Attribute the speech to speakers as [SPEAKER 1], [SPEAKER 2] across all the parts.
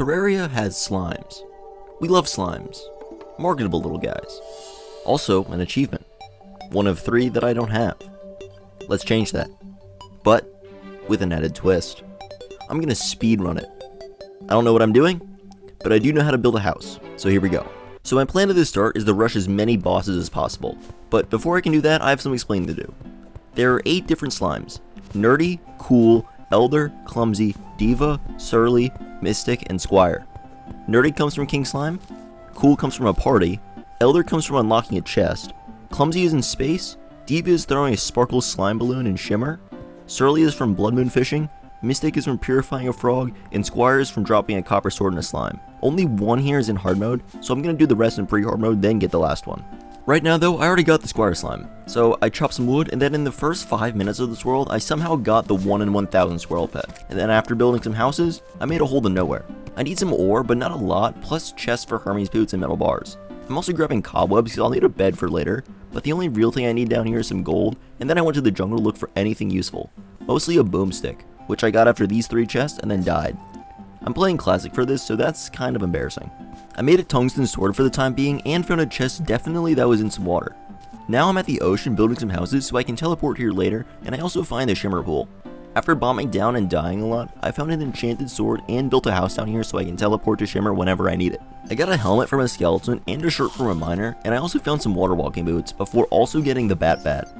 [SPEAKER 1] Terraria has slimes. We love slimes. Marketable little guys. Also, an achievement. One of 3 that I don't have. Let's change that. But, with an added twist. I'm gonna speedrun it. I don't know what I'm doing, but I do know how to build a house, so here we go. So my plan at the start is to rush as many bosses as possible, but before I can do that, I have some explaining to do. There are 8 different slimes. Nerdy, Cool, Elder, Clumsy, Diva, Surly, Mystic, and Squire. Nerdy comes from King Slime, Cool comes from a party, Elder comes from unlocking a chest, Clumsy is in space, Diva is throwing a sparkle slime balloon in Shimmer, Surly is from Blood Moon fishing, Mystic is from purifying a frog, and Squire is from dropping a copper sword in a slime. Only one here is in hard mode, so I'm gonna do the rest in pre-hard mode, then get the last one. Right now though, I already got the Squire slime, so I chopped some wood, and then in the first 5 minutes of this world, I somehow got the 1 in 1000 squirrel pet. And then after building some houses, I made a hole to nowhere. I need some ore, but not a lot, plus chests for Hermes boots and metal bars. I'm also grabbing cobwebs because I'll need a bed for later, but the only real thing I need down here is some gold, and then I went to the jungle to look for anything useful. Mostly a boomstick, which I got after these 3 chests and then died. I'm playing classic for this, so that's kind of embarrassing. I made a tungsten sword for the time being and found a chest definitely that was in some water. Now I'm at the ocean building some houses so I can teleport here later, and I also find the Shimmer pool. After bombing down and dying a lot, I found an enchanted sword and built a house down here so I can teleport to Shimmer whenever I need it. I got a helmet from a skeleton and a shirt from a miner, and I also found some water walking boots before also getting the bat.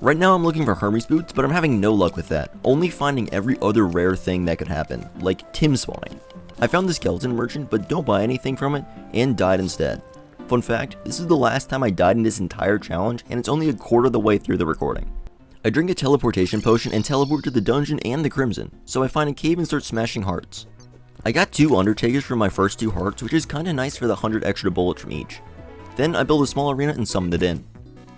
[SPEAKER 1] Right now I'm looking for Hermes boots, but I'm having no luck with that, only finding every other rare thing that could happen, like Tim spawning. I found the skeleton merchant, but don't buy anything from it, and died instead. Fun fact, this is the last time I died in this entire challenge, and it's only a quarter of the way through the recording. I drink a teleportation potion and teleport to the dungeon and the Crimson, so I find a cave and start smashing hearts. I got 2 Undertakers from my first 2 hearts, which is kinda nice for the 100 extra bullets from each. Then I built a small arena and summoned it in.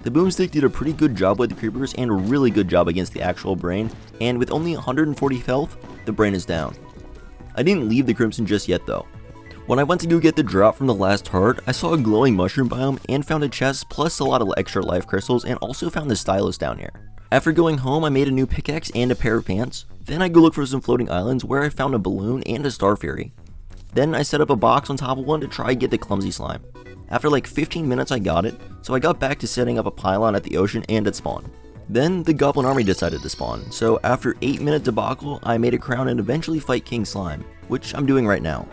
[SPEAKER 1] The boomstick did a pretty good job with the creepers and a really good job against the actual brain, and with only 140 health, the brain is down. I didn't leave the Crimson just yet though. When I went to go get the drop from the last heart, I saw a glowing mushroom biome and found a chest plus a lot of extra life crystals, and also found the stylus down here. After going home, I made a new pickaxe and a pair of pants. Then I go look for some floating islands where I found a balloon and a star fury. Then I set up a box on top of one to try and get the clumsy slime. After like 15 minutes I got it, so I got back to setting up a pylon at the ocean and at spawn. Then the goblin army decided to spawn, so after 8-minute debacle, I made a crown and eventually fight King Slime, which I'm doing right now.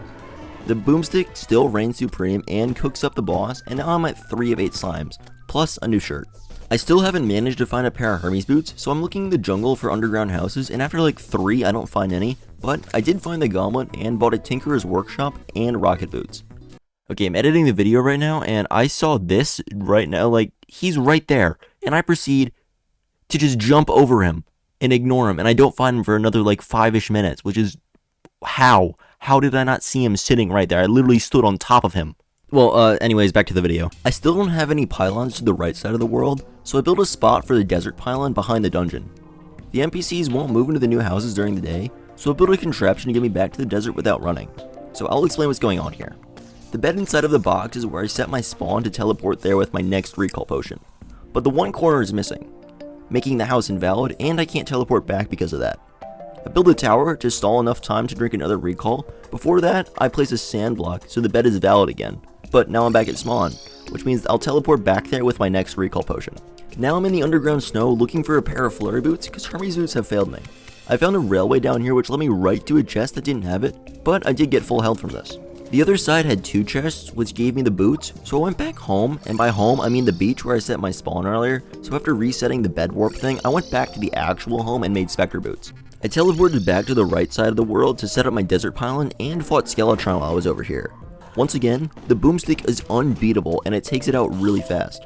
[SPEAKER 1] The boomstick still reigns supreme and cooks up the boss, and now I'm at 3 of 8 slimes, plus a new shirt. I still haven't managed to find a pair of Hermes boots, so I'm looking in the jungle for underground houses, and after like 3 I don't find any, but I did find the goblin and bought a Tinkerer's Workshop and rocket boots. Okay, I'm editing the video right now, and I saw this right now, like, he's right there, and I proceed to just jump over him and ignore him, and I don't find him for another, like, 5-ish minutes, which is, how? How did I not see him sitting right there? I literally stood on top of him. Well, anyways, back to the video. I still don't have any pylons to the right side of the world, so I built a spot for the desert pylon behind the dungeon. The NPCs won't move into the new houses during the day, so I built a contraption to get me back to the desert without running. So I'll explain what's going on here. The bed inside of the box is where I set my spawn to teleport there with my next recall potion. But the one corner is missing, making the house invalid, and I can't teleport back because of that. I built a tower to stall enough time to drink another recall. Before that, I place a sand block so the bed is valid again. But now I'm back at spawn, which means I'll teleport back there with my next recall potion. Now I'm in the underground snow looking for a pair of flurry boots because Hermes boots have failed me. I found a railway down here which led me right to a chest that didn't have it, but I did get full health from this. The other side had 2 chests, which gave me the boots, so I went back home, and by home I mean the beach where I set my spawn earlier, so after resetting the bed warp thing, I went back to the actual home and made Spectre boots. I teleported back to the right side of the world to set up my desert pylon and fought Skeletron while I was over here. Once again, the boomstick is unbeatable and it takes it out really fast.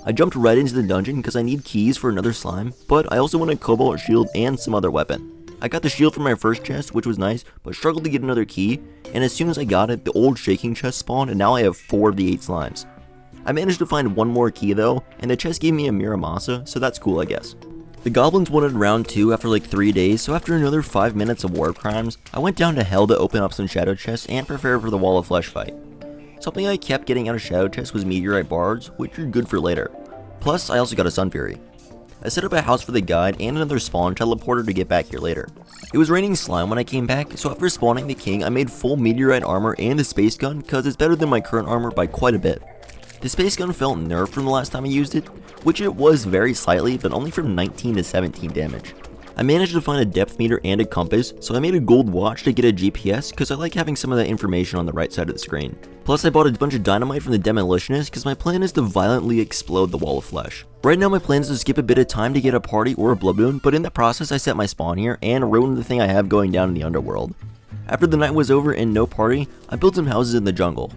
[SPEAKER 1] I jumped right into the dungeon because I need keys for another slime, but I also want a cobalt shield and some other weapon. I got the shield from my first chest, which was nice, but struggled to get another key, and as soon as I got it, the old shaking chest spawned, and now I have 4 of the 8 slimes. I managed to find 1 more key though, and the chest gave me a Miramasa, so that's cool I guess. The goblins wanted round 2 after like 3 days, so after another 5 minutes of war crimes, I went down to hell to open up some shadow chests and prepare for the wall of flesh fight. Something I kept getting out of shadow chests was meteorite bars, which are good for later. Plus, I also got a sun fury. I set up a house for the guide and another spawn teleporter to get back here later. It was raining slime when I came back, so after spawning the king, I made full meteorite armor and a space gun because it's better than my current armor by quite a bit. The space gun felt nerfed from the last time I used it, which it was very slightly, but only from 19 to 17 damage. I managed to find a depth meter and a compass, so I made a gold watch to get a GPS because I like having some of that information on the right side of the screen. Plus I bought a bunch of dynamite from the demolitionist because my plan is to violently explode the wall of flesh. Right now my plan is to skip a bit of time to get a party or a blood moon, but in the process I set my spawn here and ruined the thing I have going down in the underworld. After the night was over and no party, I built some houses in the jungle.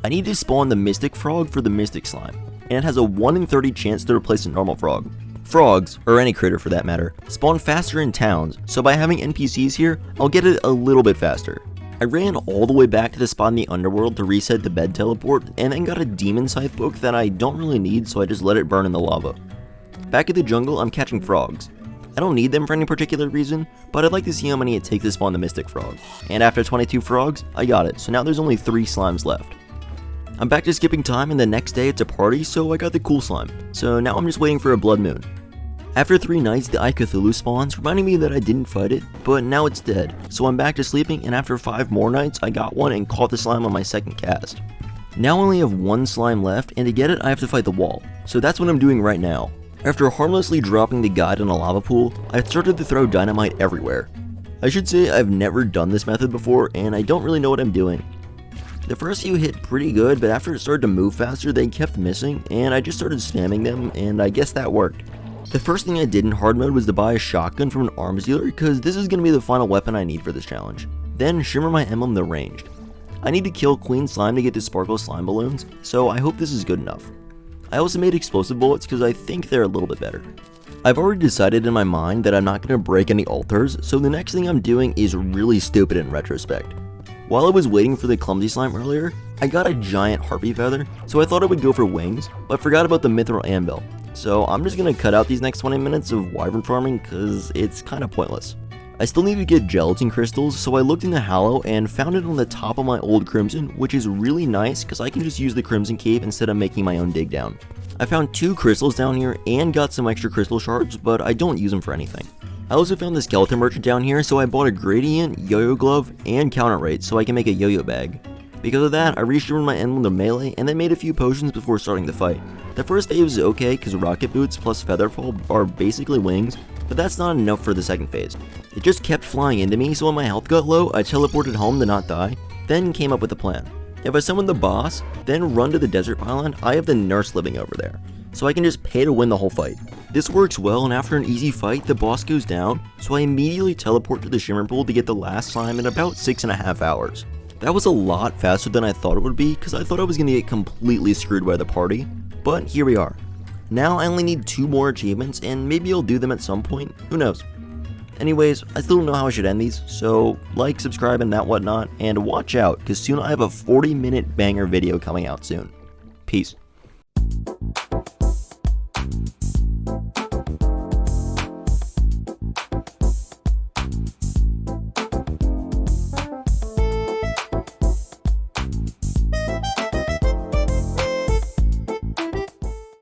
[SPEAKER 1] I need to spawn the mystic frog for the mystic slime, and it has a 1 in 30 chance to replace a normal frog. Frogs, or any critter for that matter, spawn faster in towns, so by having NPCs here, I'll get it a little bit faster. I ran all the way back to the spot in the underworld to reset the bed teleport, and then got a demon scythe book that I don't really need, so I just let it burn in the lava. Back in the jungle, I'm catching frogs. I don't need them for any particular reason, but I'd like to see how many it takes to spawn the mystic frog. And after 22 frogs, I got it, so now there's only 3 slimes left. I'm back to skipping time, and the next day it's a party, so I got the cool slime. So now I'm just waiting for a blood moon. After 3 nights, the Eye Cthulhu spawns, reminding me that I didn't fight it, but now it's dead. So I'm back to sleeping, and after 5 more nights, I got one and caught the slime on my second cast. Now I only have 1 slime left, and to get it, I have to fight the wall. So that's what I'm doing right now. After harmlessly dropping the guide in a lava pool, I started to throw dynamite everywhere. I should say I've never done this method before, and I don't really know what I'm doing. The first few hit pretty good, but after it started to move faster, they kept missing, and I just started spamming them, and I guess that worked. The first thing I did in hard mode was to buy a shotgun from an arms dealer because this is going to be the final weapon I need for this challenge. Then shimmer my emblem the ranged. I need to kill Queen Slime to get the sparkle slime balloons, so I hope this is good enough. I also made explosive bullets because I think they're a little bit better. I've already decided in my mind that I'm not going to break any altars, so the next thing I'm doing is really stupid in retrospect. While I was waiting for the clumsy slime earlier, I got a giant harpy feather, so I thought I would go for wings, but forgot about the mithril anvil. So I'm just going to cut out these next 20 minutes of wyvern farming because it's kind of pointless. I still need to get gelatin crystals, so I looked in the Hallow and found it on the top of my old Crimson, which is really nice because I can just use the Crimson Cave instead of making my own dig down. I found 2 crystals down here and got some extra crystal shards, but I don't use them for anything. I also found the skeleton merchant down here, so I bought a gradient, yo-yo glove, and counter rate so I can make a yo-yo bag. Because of that, I reshimmered my emblem to melee and then made a few potions before starting the fight. The first phase was okay because rocket boots plus featherfall are basically wings, but that's not enough for the second phase. It just kept flying into me, so when my health got low, I teleported home to not die, then came up with a plan. If I summon the boss, then run to the desert island, I have the nurse living over there, so I can just pay to win the whole fight. This works well, and after an easy fight, the boss goes down, so I immediately teleport to the shimmer pool to get the last slime in about 6.5 hours. That was a lot faster than I thought it would be, because I thought I was going to get completely screwed by the party, but here we are. Now I only need 2 more achievements, and maybe I'll do them at some point, who knows. Anyways, I still don't know how I should end these, so like, subscribe, and that whatnot, and watch out, because soon I have a 40-minute banger video coming out soon. Peace.